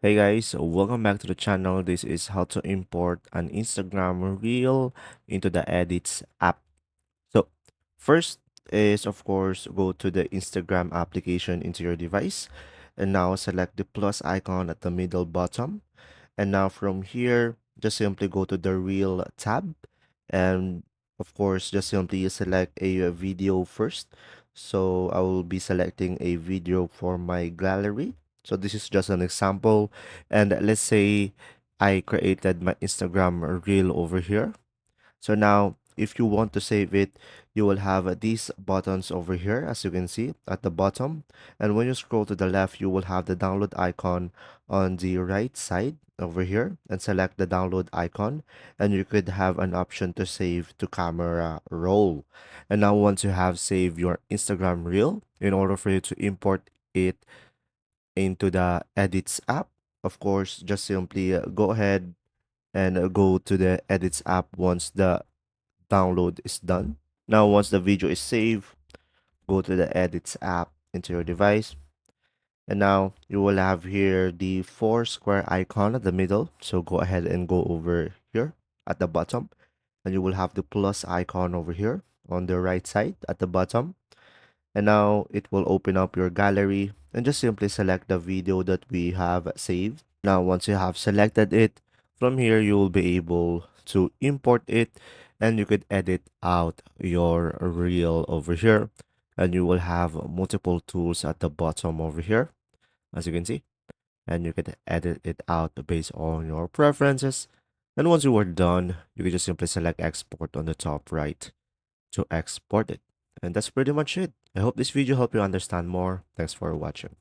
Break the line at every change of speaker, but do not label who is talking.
Hey guys, welcome back to the channel. This is how to import an Instagram reel into the Edits app. So, first is of course go to the Instagram application into your device and now select the plus icon at the middle bottom. And now from here, just simply go to the Reel tab and of course just simply select a video first. So I will be selecting a video for my gallery. So this is just an example. And let's say I created my Instagram reel over here. So now, if you want to save it, you will have these buttons over here, as you can see at the bottom. And when you scroll to the left, you will have the download icon on the right side over here and select the download icon. And you could have an option to save to camera roll. And now once you have saved your Instagram reel, in order for you to import it into the Edits app, of course, just simply go ahead and go to the Edits app once the download is done. Now, once the video is saved, go to the Edits app into your device. And now you will have here the four square icon at the middle. So go ahead and go over here at the bottom. And you will have the plus icon over here on the right side at the bottom. And now it will open up your gallery and just simply select the video that we have saved. Now, once you have selected it, from here you will be able to import it and you could edit out your reel over here. And you will have multiple tools at the bottom over here, as you can see. And you can edit it out based on your preferences. And once you are done, you can just simply select export on the top right to export it. And that's pretty much it. I hope this video helped you understand more. Thanks for watching.